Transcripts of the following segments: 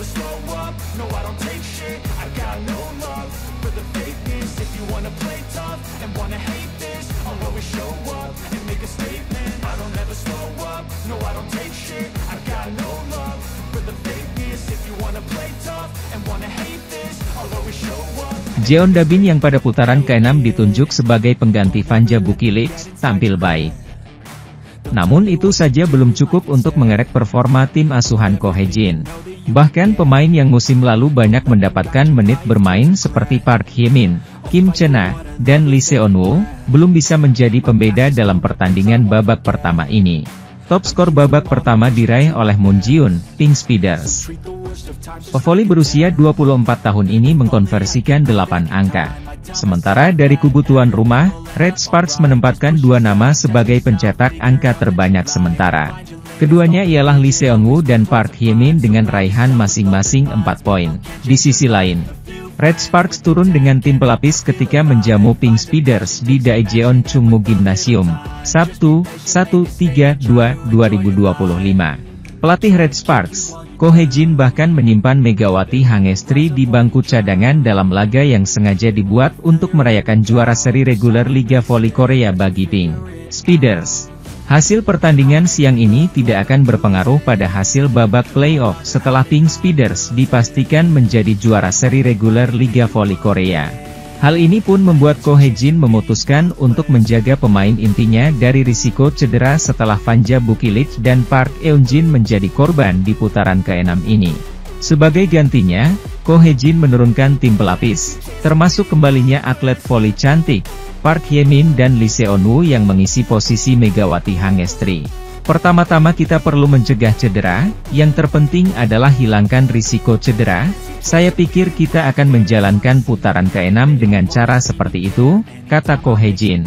never slow up, no I don't take shit. I got no love for the fakeness. If you wanna play tough and wanna hate this, I'll always show up and make a statement. I don't ever slow up, no I don't take shit. I got no love for the fakeness. If you wanna play tough and wanna hate this, I'll always show up. Jeon Dabin yang pada putaran ke-6 ditunjuk sebagai pengganti Vanja Bukilic, tampil baik. Namun itu saja belum cukup untuk mengerek performa tim asuhan Ko Hye-jin. Bahkan pemain yang musim lalu banyak mendapatkan menit bermain seperti Park Hye-min, Kim Chena, dan Lee Seon-woo, belum bisa menjadi pembeda dalam pertandingan babak pertama ini. Top skor babak pertama diraih oleh Moon Ji-yoon, Pink Speeders. Pevoli berusia 24 tahun ini mengkonversikan 8 angka. Sementara dari kubu tuan rumah, Red Sparks menempatkan 2 nama sebagai pencetak angka terbanyak sementara. Keduanya ialah Lee Seon-woo dan Park Hye-min dengan raihan masing-masing 4 poin. Di sisi lain, Red Sparks turun dengan tim pelapis ketika menjamu Pink Speeders di Daejeon Chungmu Gymnasium, Sabtu, 1/3/2025. Pelatih Red Sparks, Ko Hye-jin bahkan menyimpan Megawati Hangestri di bangku cadangan dalam laga yang sengaja dibuat untuk merayakan juara seri reguler Liga Voli Korea bagi Pink Speeders. Hasil pertandingan siang ini tidak akan berpengaruh pada hasil babak playoff setelah Pink Speeders dipastikan menjadi juara seri reguler Liga Voli Korea. Hal ini pun membuat Ko Hye-jin memutuskan untuk menjaga pemain intinya dari risiko cedera setelah Vanja Bukilic dan Park Eun-jin menjadi korban di putaran ke-6 ini. Sebagai gantinya, Ko Hye-jin menurunkan tim pelapis, termasuk kembalinya atlet voli cantik, Park Hye-min dan Lee Seon-woo yang mengisi posisi Megawati Hangestri. Pertama-tama kita perlu mencegah cedera, yang terpenting adalah hilangkan risiko cedera. Saya pikir kita akan menjalankan putaran ke-6 dengan cara seperti itu, kata Ko Hye-jin.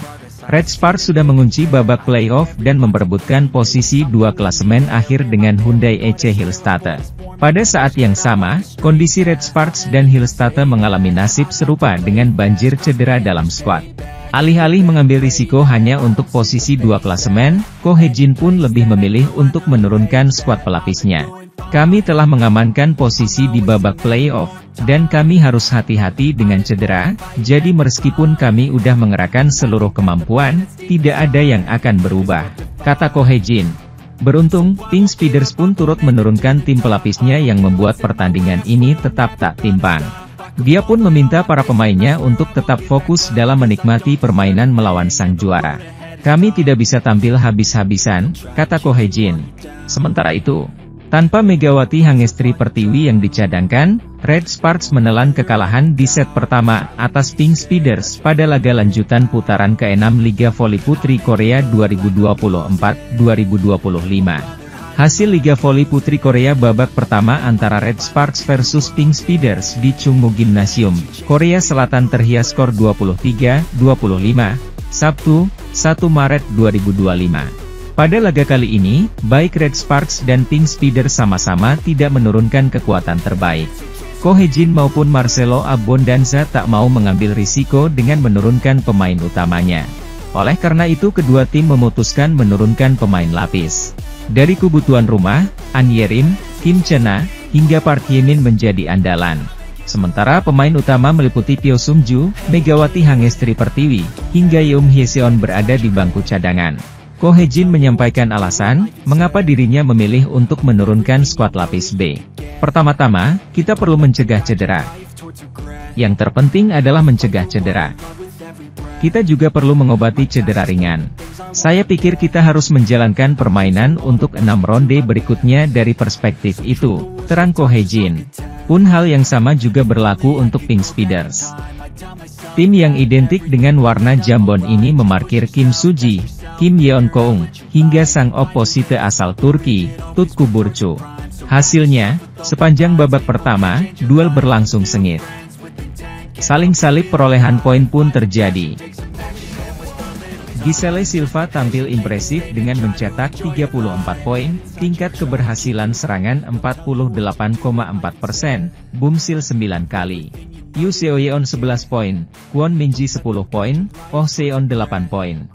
Red Sparks sudah mengunci babak playoff dan memperebutkan posisi 2 klasemen akhir dengan Hyundai EC Hillstatte. Pada saat yang sama, kondisi Red Sparks dan Hillstatte mengalami nasib serupa dengan banjir cedera dalam skuad. Alih-alih mengambil risiko hanya untuk posisi 2 klasemen, Ko Hye-jin pun lebih memilih untuk menurunkan skuad pelapisnya. Kami telah mengamankan posisi di babak playoff, dan kami harus hati-hati dengan cedera, jadi meskipun kami udah mengerahkan seluruh kemampuan, tidak ada yang akan berubah, kata Ko Hye-jin. Beruntung, Pink Speeders pun turut menurunkan tim pelapisnya yang membuat pertandingan ini tetap tak timpang. Dia pun meminta para pemainnya untuk tetap fokus dalam menikmati permainan melawan sang juara. Kami tidak bisa tampil habis-habisan, kata Ko Hye-jin. Sementara itu, tanpa Megawati Hangestri Pertiwi yang dicadangkan, Red Sparks menelan kekalahan di set pertama atas Pink Speeders pada laga lanjutan putaran ke-6 Liga Voli Putri Korea 2024-2025. Hasil Liga Voli Putri Korea babak pertama antara Red Sparks versus Pink Speeders di Chungmu Gymnasium, Korea Selatan terhias skor 23-25, Sabtu, 1 Maret 2025. Pada laga kali ini, baik Red Sparks dan Pink Speeders sama-sama tidak menurunkan kekuatan terbaik. Ko Hye-jin maupun Marcelo Abbondanza tak mau mengambil risiko dengan menurunkan pemain utamanya. Oleh karena itu kedua tim memutuskan menurunkan pemain lapis. Dari kubu tuan rumah, An Yerim, Kim Chena, hingga Park Hye-min menjadi andalan. Sementara pemain utama meliputi Pyo Sung-ju, Megawati Hangestri Pertiwi, hingga Yeom Hye-seon berada di bangku cadangan. Ko Hye-jin menyampaikan alasan, mengapa dirinya memilih untuk menurunkan skuad lapis B. Pertama-tama, kita perlu mencegah cedera. Yang terpenting adalah mencegah cedera. Kita juga perlu mengobati cedera ringan. Saya pikir kita harus menjalankan permainan untuk 6 ronde berikutnya dari perspektif itu, terang Ko Hye-jin. Pun hal yang sama juga berlaku untuk Pink Speeders. Tim yang identik dengan warna jambon ini memarkir Kim Suji, Kim Yeon-keung, hingga sang oposite asal Turki, Tutku Burcu. Hasilnya, sepanjang babak pertama, duel berlangsung sengit. Saling salib perolehan poin pun terjadi. Giselle Silva tampil impresif dengan mencetak 34 poin, tingkat keberhasilan serangan 48,4%, Bumsil 9 kali. Yu Seoyeon 11 poin, Kwon Minji 10 poin, Oh Seon 8 poin.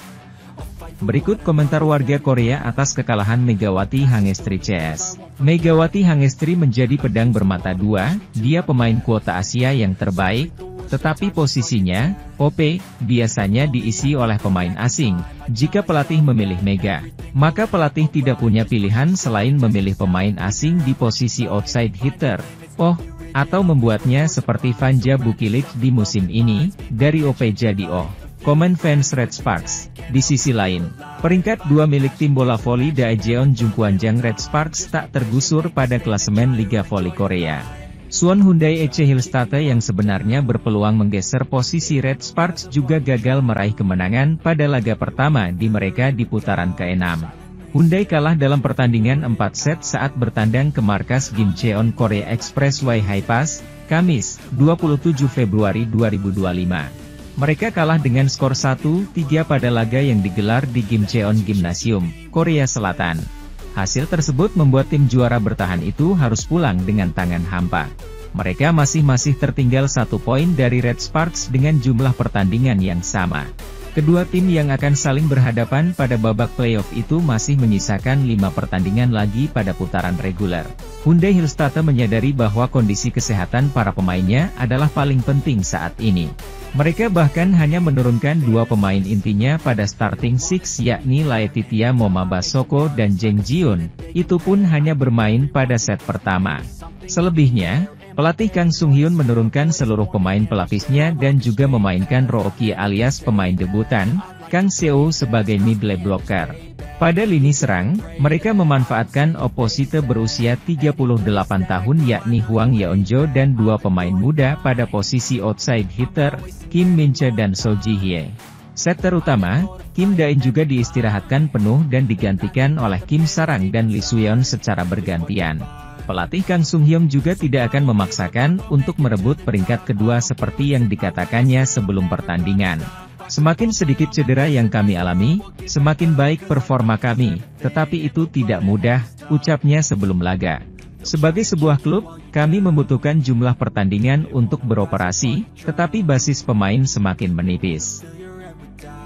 Berikut komentar warga Korea atas kekalahan Megawati Hangestri CS. Megawati Hangestri menjadi pedang bermata dua, dia pemain kuota Asia yang terbaik, tetapi posisinya, OP, biasanya diisi oleh pemain asing. Jika pelatih memilih Mega, maka pelatih tidak punya pilihan selain memilih pemain asing di posisi outside hitter. Atau membuatnya seperti Vanja Bukilic di musim ini, dari OP jadi O. Komen fans Red Sparks. Di sisi lain, peringkat 2 milik tim bola voli Daejeon Jungkwanjang Red Sparks tak tergusur pada klasemen Liga Voli Korea. Suwon Hyundai EC Hillstate yang sebenarnya berpeluang menggeser posisi Red Sparks juga gagal meraih kemenangan pada laga pertama di mereka di putaran ke-6. Hyundai kalah dalam pertandingan 4 set saat bertandang ke markas Gimcheon Korea Expressway Hi-Pass, Kamis, 27 Februari 2025. Mereka kalah dengan skor 1-3 pada laga yang digelar di Gimcheon Gymnasium, Korea Selatan. Hasil tersebut membuat tim juara bertahan itu harus pulang dengan tangan hampa. Mereka masih tertinggal 1 poin dari Red Sparks dengan jumlah pertandingan yang sama. Kedua tim yang akan saling berhadapan pada babak playoff itu masih menyisakan 5 pertandingan lagi pada putaran reguler. Hyundai Hillstate menyadari bahwa kondisi kesehatan para pemainnya adalah paling penting saat ini. Mereka bahkan hanya menurunkan 2 pemain intinya pada starting six yakni Laetitia Momabasoko dan Jeng Jiun, itu pun hanya bermain pada set pertama. Selebihnya, pelatih Kang Sung Hyun menurunkan seluruh pemain pelapisnya dan juga memainkan Rookie alias pemain debutan, Kang Seo sebagai middle blocker. Pada lini serang, mereka memanfaatkan oposite berusia 38 tahun yakni Hwang Yeonjo dan 2 pemain muda pada posisi outside hitter, Kim Min-che dan So Ji-hye. Setter utama, Kim Da-in juga diistirahatkan penuh dan digantikan oleh Kim Sarang dan Lee Suyeon secara bergantian. Pelatih Kang Sung Hyun juga tidak akan memaksakan untuk merebut peringkat kedua seperti yang dikatakannya sebelum pertandingan. Semakin sedikit cedera yang kami alami, semakin baik performa kami, tetapi itu tidak mudah, ucapnya sebelum laga. Sebagai sebuah klub, kami membutuhkan jumlah pertandingan untuk beroperasi, tetapi basis pemain semakin menipis.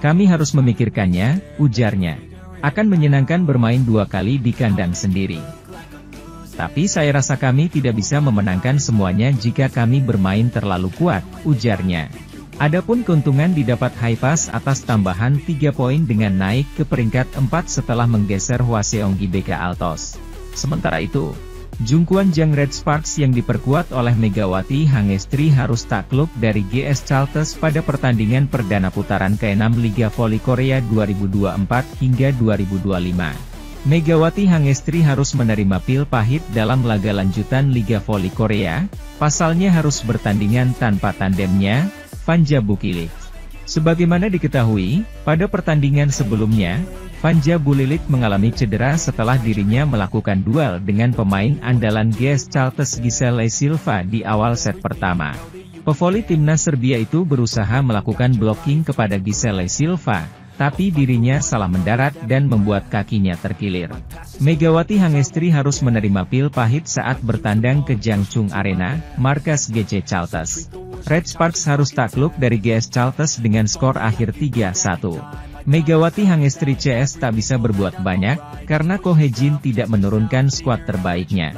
Kami harus memikirkannya, ujarnya. Akan menyenangkan bermain 2 kali di kandang sendiri. Tapi saya rasa kami tidak bisa memenangkan semuanya jika kami bermain terlalu kuat, ujarnya. Adapun keuntungan didapat Hi-Pass atas tambahan 3 poin dengan naik ke peringkat 4 setelah menggeser Hwaseong GBK Altos. Sementara itu, Jungkwanjang Red Sparks yang diperkuat oleh Megawati Hangestri harus takluk dari GS Chalters pada pertandingan perdana putaran ke-6 Liga Voli Korea 2024 hingga 2025. Megawati Hangestri harus menerima pil pahit dalam laga lanjutan Liga Voli Korea, pasalnya harus bertandingan tanpa tandemnya, Vanja Bukilic. Sebagaimana diketahui, pada pertandingan sebelumnya, Vanja Bukilic mengalami cedera setelah dirinya melakukan duel dengan pemain andalan GS Chalters Giselle Silva di awal set pertama. Pevoli timnas Serbia itu berusaha melakukan blocking kepada Giselle Silva, tapi dirinya salah mendarat dan membuat kakinya terkilir. Megawati Hangestri harus menerima pil pahit saat bertandang ke Jangchung Arena, markas GC Chalters. Red Sparks harus takluk dari GS Chalters dengan skor akhir 3-1. Megawati Hangestri CS tak bisa berbuat banyak, karena Ko Hye-jin tidak menurunkan skuad terbaiknya.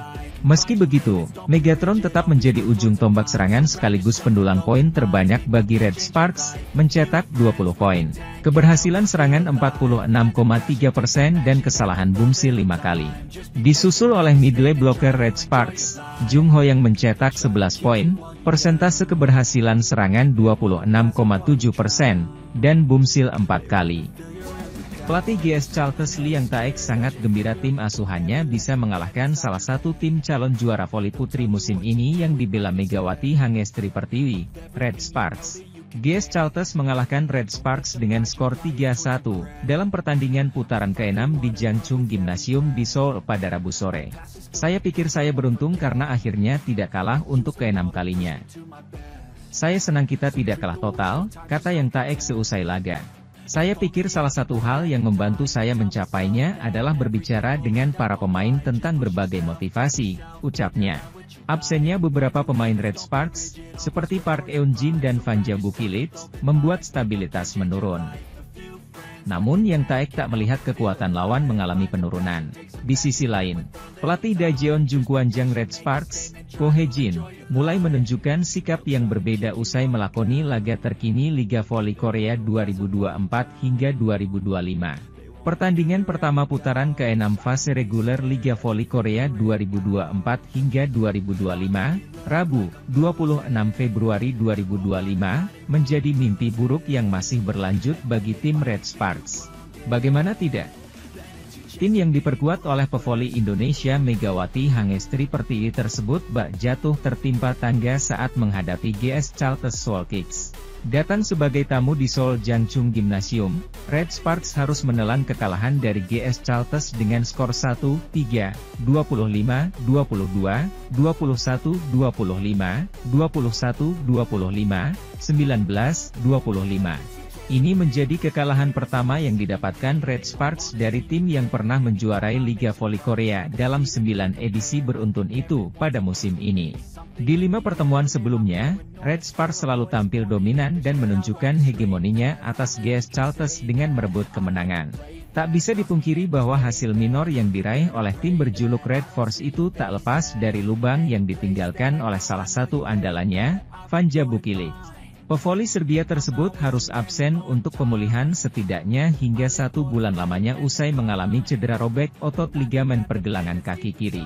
Meski begitu, Megatron tetap menjadi ujung tombak serangan sekaligus pendulang poin terbanyak bagi Red Sparks, mencetak 20 poin. Keberhasilan serangan 46,3% dan kesalahan Bumsil 5 kali. Disusul oleh middle blocker Red Sparks, Jung Ho yang mencetak 11 poin, persentase keberhasilan serangan 26,7%, dan Bumsil 4 kali. Pelatih GS Chalters Liang Taek sangat gembira tim asuhannya bisa mengalahkan salah satu tim calon juara voli putri musim ini yang dibela Megawati Hangestri Pertiwi, Red Sparks. GS Chalters mengalahkan Red Sparks dengan skor 3-1, dalam pertandingan putaran ke-6 di Jangchung Gymnasium di Seoul pada Rabu sore. Saya pikir saya beruntung karena akhirnya tidak kalah untuk ke-6 kalinya. Saya senang kita tidak kalah total, kata Yang Taek seusai laga. Saya pikir salah satu hal yang membantu saya mencapainya adalah berbicara dengan para pemain tentang berbagai motivasi, ucapnya. Absennya beberapa pemain Red Sparks, seperti Park Eun-jin dan Vanja Bukilic, membuat stabilitas menurun. Namun yang tak melihat kekuatan lawan mengalami penurunan. Di sisi lain, pelatih Daejeon Jungkwanjang Red Sparks, Ko Hae-jin, mulai menunjukkan sikap yang berbeda usai melakoni laga terkini Liga Voli Korea 2024 hingga 2025. Pertandingan pertama putaran ke-6 fase reguler Liga Voli Korea 2024 hingga 2025, Rabu, 26 Februari 2025, menjadi mimpi buruk yang masih berlanjut bagi tim Red Sparks. Bagaimana tidak? Tim yang diperkuat oleh pevoli Indonesia Megawati Hangestri Pertiwi tersebut bak jatuh tertimpa tangga saat menghadapi GS Chalters Seoul Kicks. Datang sebagai tamu di Seoul Jangchung Gymnasium, Red Sparks harus menelan kekalahan dari GS Chalters dengan skor 1-3, 25-22, 21-25, 21-25, 19-25. Ini menjadi kekalahan pertama yang didapatkan Red Sparks dari tim yang pernah menjuarai Liga Voli Korea dalam 9 edisi beruntun itu pada musim ini. Di 5 pertemuan sebelumnya, Red Sparks selalu tampil dominan dan menunjukkan hegemoninya atas GS Chalters dengan merebut kemenangan. Tak bisa dipungkiri bahwa hasil minor yang diraih oleh tim berjuluk Red Force itu tak lepas dari lubang yang ditinggalkan oleh salah satu andalannya, Vanja Bukilic. Pevoli Serbia tersebut harus absen untuk pemulihan setidaknya hingga 1 bulan lamanya usai mengalami cedera robek otot ligamen pergelangan kaki kiri.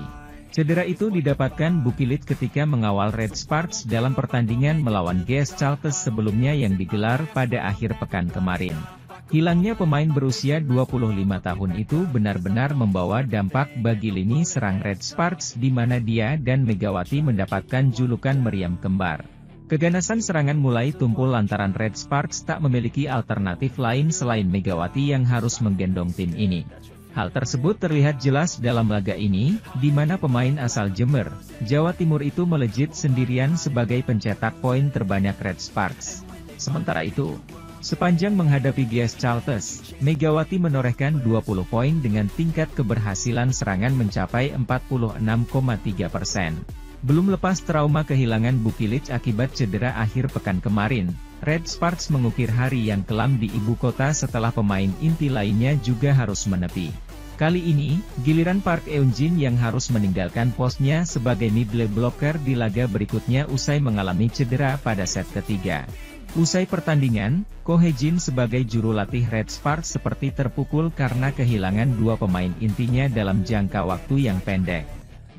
Cedera itu didapatkan Bukilic ketika mengawal Red Sparks dalam pertandingan melawan GS Chalters sebelumnya yang digelar pada akhir pekan kemarin. Hilangnya pemain berusia 25 tahun itu benar-benar membawa dampak bagi lini serang Red Sparks di mana dia dan Megawati mendapatkan julukan meriam kembar. Keganasan serangan mulai tumpul lantaran Red Sparks tak memiliki alternatif lain selain Megawati yang harus menggendong tim ini. Hal tersebut terlihat jelas dalam laga ini, di mana pemain asal Jember, Jawa Timur itu melejit sendirian sebagai pencetak poin terbanyak Red Sparks. Sementara itu, sepanjang menghadapi GS Chalters, Megawati menorehkan 20 poin dengan tingkat keberhasilan serangan mencapai 46,3%. Belum lepas trauma kehilangan Bukilic akibat cedera akhir pekan kemarin, Red Sparks mengukir hari yang kelam di ibu kota setelah pemain inti lainnya juga harus menepi. Kali ini, giliran Park Eun-jin yang harus meninggalkan posnya sebagai middle blocker di laga berikutnya usai mengalami cedera pada set ketiga. Usai pertandingan, Ko Hae-jin sebagai juru latih Red Sparks seperti terpukul karena kehilangan 2 pemain intinya dalam jangka waktu yang pendek.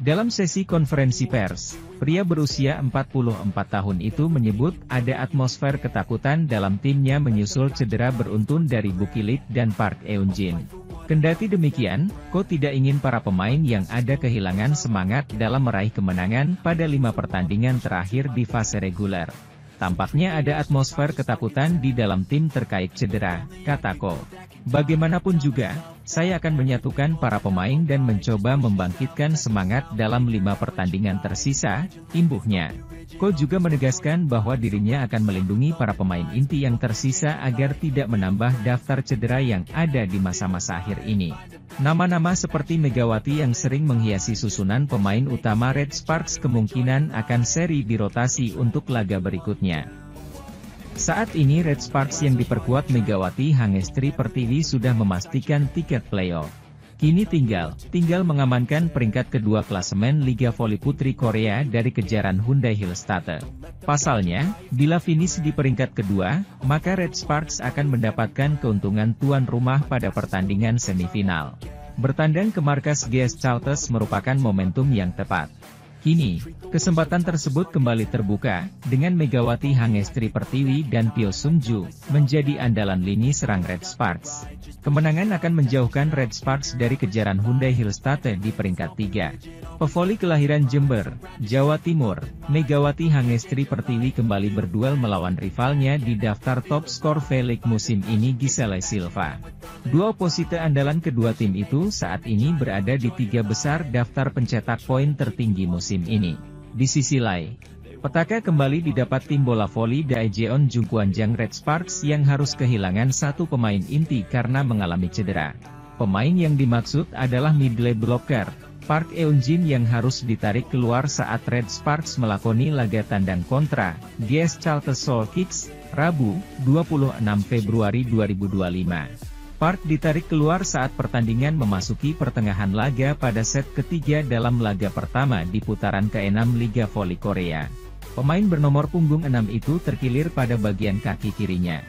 Dalam sesi konferensi pers, pria berusia 44 tahun itu menyebut ada atmosfer ketakutan dalam timnya menyusul cedera beruntun dari Bukilic dan Park Eun-jin. Kendati demikian, Ko tidak ingin para pemain yang ada kehilangan semangat dalam meraih kemenangan pada 5 pertandingan terakhir di fase reguler. Tampaknya ada atmosfer ketakutan di dalam tim terkait cedera, kata Ko. Bagaimanapun juga, saya akan menyatukan para pemain dan mencoba membangkitkan semangat dalam 5 pertandingan tersisa, imbuhnya. Ko juga menegaskan bahwa dirinya akan melindungi para pemain inti yang tersisa agar tidak menambah daftar cedera yang ada di masa-masa akhir ini. Nama-nama seperti Megawati yang sering menghiasi susunan pemain utama Red Sparks kemungkinan akan seri dirotasi untuk laga berikutnya. Saat ini Red Sparks yang diperkuat Megawati Hangestri Pertiwi sudah memastikan tiket playoff. Kini tinggal mengamankan peringkat kedua klasemen Liga Voli Putri Korea dari kejaran Hyundai Hillstatter. Pasalnya, bila finish di peringkat kedua, maka Red Sparks akan mendapatkan keuntungan tuan rumah pada pertandingan semifinal. Bertandang ke markas GS Chalters merupakan momentum yang tepat. Kini, kesempatan tersebut kembali terbuka, dengan Megawati Hangestri Pertiwi dan Pyo Sung-ju, menjadi andalan lini serang Red Sparks. Kemenangan akan menjauhkan Red Sparks dari kejaran Hyundai Hillstatter di peringkat 3. Pevoli kelahiran Jember, Jawa Timur, Megawati Hangestri Pertiwi kembali berduel melawan rivalnya di daftar top skor V-League musim ini Giselle Silva. Dua oposite andalan kedua tim itu saat ini berada di 3 besar daftar pencetak poin tertinggi musim ini. Di sisi lain, petaka kembali didapat tim bola voli Daejeon Jungkwanjang Red Sparks yang harus kehilangan 1 pemain inti karena mengalami cedera. Pemain yang dimaksud adalah middle blocker, Park Eun-jin yang harus ditarik keluar saat Red Sparks melakoni laga tandang kontra GS Chalters Seoul Kicks, Rabu, 26 Februari 2025. Park ditarik keluar saat pertandingan memasuki pertengahan laga pada set ketiga dalam laga pertama di putaran ke-6 Liga Voli Korea. Pemain bernomor punggung 6 itu terkilir pada bagian kaki kirinya.